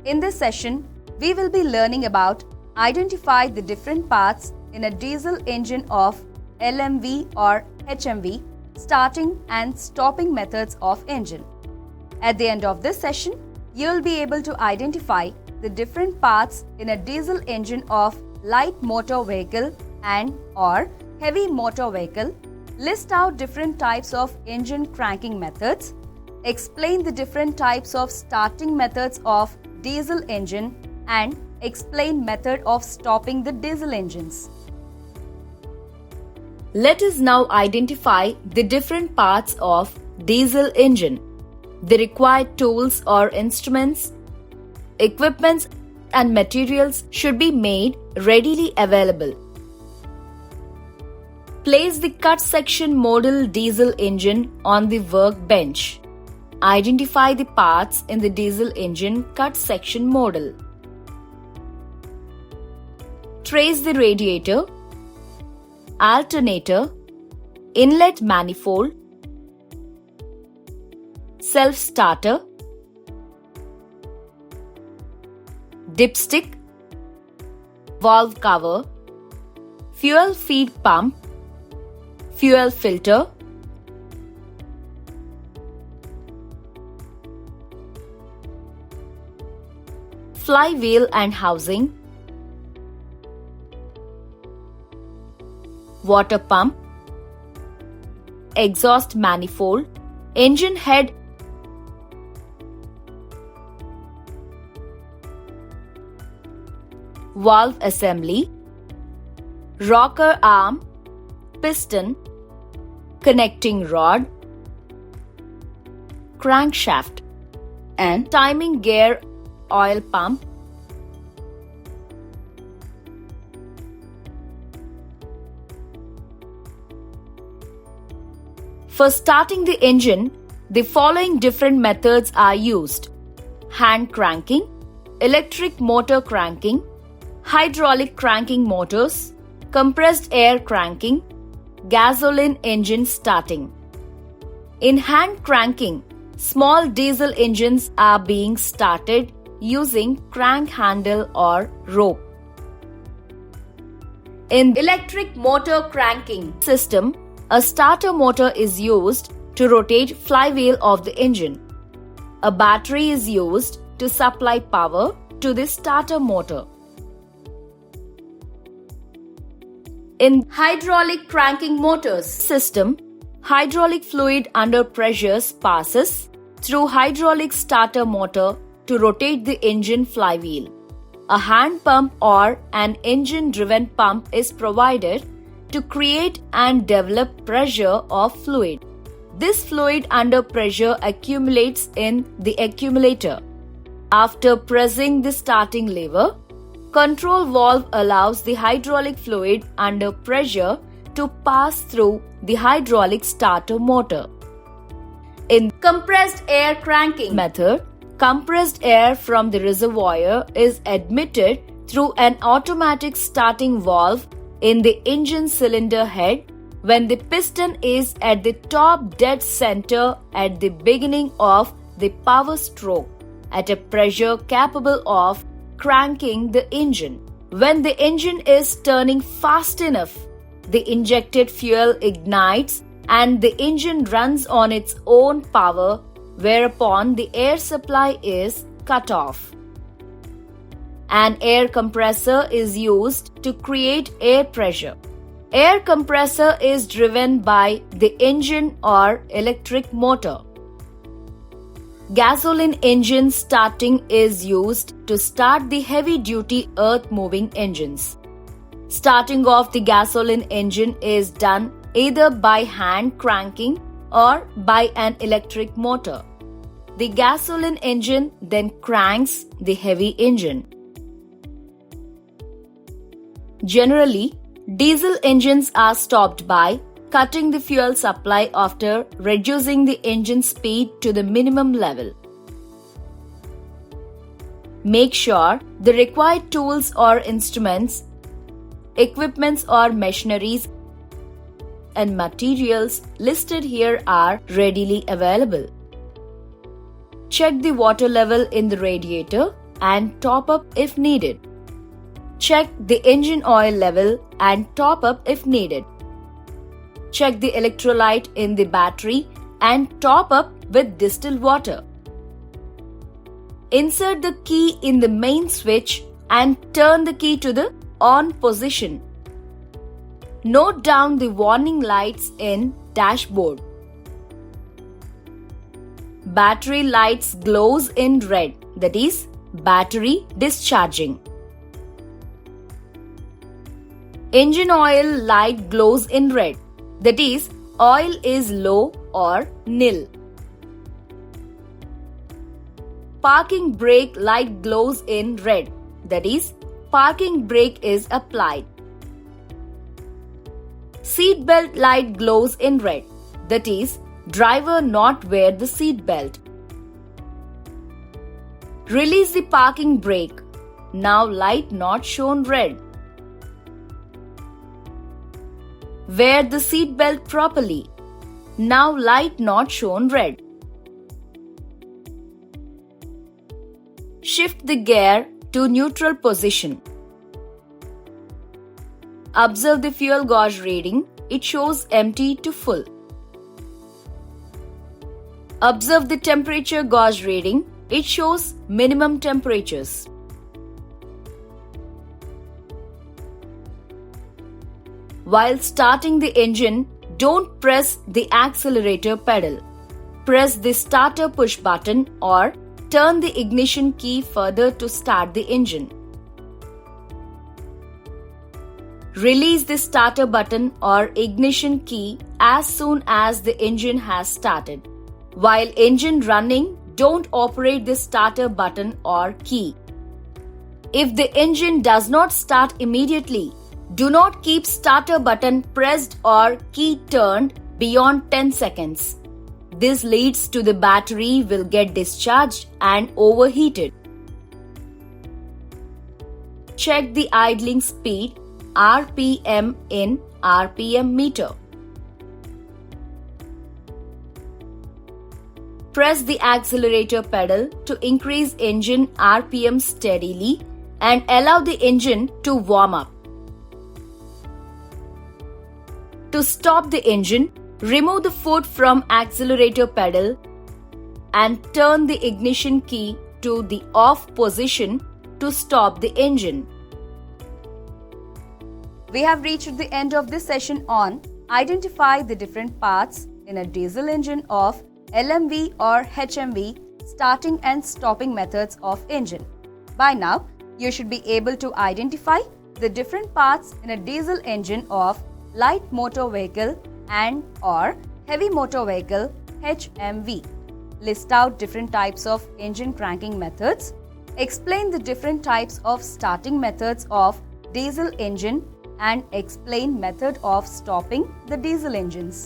In this session, we will be learning about identify the different parts in a diesel engine of LMV or HMV, starting and stopping methods of engine. At the end of this session, you will be able to identify the different parts in a diesel engine of light motor vehicle and or heavy motor vehicle, list out different types of engine cranking methods, explain the different types of starting methods of diesel engine and explain method of stopping the diesel engines. Let us now identify the different parts of diesel engine. The required tools or instruments, equipments and materials should be made readily available. Place the cut section model diesel engine on the workbench. Identify the parts in the diesel engine cut section model. Trace the radiator, alternator, inlet manifold, self-starter, dipstick, valve cover, fuel feed pump, fuel filter, flywheel and housing, water pump, exhaust manifold, engine head, valve assembly, rocker arm, piston, connecting rod, crankshaft, and timing gear oil pump, for starting the engine, the following different methods are used: hand cranking, electric motor cranking, hydraulic cranking motors, compressed air cranking, gasoline engine starting. In hand cranking, small diesel engines are being started using crank handle or rope. In electric motor cranking system, a starter motor is used to rotate flywheel of the engine. A battery is used to supply power to the starter motor. In hydraulic cranking motors system, hydraulic fluid under pressures passes through hydraulic starter motor to rotate the engine flywheel. A hand pump or an engine-driven pump is provided to create and develop pressure of fluid. This fluid under pressure accumulates in the accumulator. After pressing the starting lever, control valve allows the hydraulic fluid under pressure to pass through the hydraulic starter motor. In compressed air cranking method, compressed air from the reservoir is admitted through an automatic starting valve in the engine cylinder head when the piston is at the top dead center at the beginning of the power stroke at a pressure capable of cranking the engine. When the engine is turning fast enough, the injected fuel ignites and the engine runs on its own power, whereupon the air supply is cut off. An air compressor is used to create air pressure. Air compressor is driven by the engine or electric motor. Gasoline engine starting is used to start the heavy-duty earth-moving engines. Starting off the gasoline engine is done either by hand cranking or by an electric motor. The gasoline engine then cranks the heavy engine. Generally, diesel engines are stopped by cutting the fuel supply after reducing the engine speed to the minimum level. Make sure the required tools or instruments, equipments or machineries and materials listed here are readily available. Check the water level in the radiator and top up if needed. Check the engine oil level and top up if needed. Check the electrolyte in the battery and top up with distilled water. Insert the key in the main switch and turn the key to the on position. Note down the warning lights in dashboard. Battery lights glows in red, that is battery discharging. Engine oil light glows in red, that is oil is low or nil. Parking brake light glows in red, that is parking brake is applied. Seat belt light glows in red, that is driver not wear the seat belt. Release the parking brake. Now light not shown red. Wear the seat belt properly. Now light not shown red. Shift the gear to neutral position. Observe the fuel gauge reading. It shows empty to full. Observe the temperature gauge reading. It shows minimum temperatures. While starting the engine, don't press the accelerator pedal. Press the starter push button or turn the ignition key further to start the engine. Release the starter button or ignition key as soon as the engine has started. While engine running, don't operate the starter button or key. If the engine does not start immediately, do not keep starter button pressed or key turned beyond 10 seconds. This leads to the battery will get discharged and overheated. Check the idling speed RPM in RPM meter. Press the accelerator pedal to increase engine RPM steadily and allow the engine to warm up. To stop the engine, remove the foot from accelerator pedal and turn the ignition key to the off position to stop the engine. We have reached the end of this session on identify the different parts in a diesel engine of LMV or HMV, starting and stopping methods of engine. By now, you should be able to identify the different parts in a diesel engine of light motor vehicle and or heavy motor vehicle HMV. List out different types of engine cranking methods. Explain the different types of starting methods of diesel engine and explain method of stopping the diesel engines.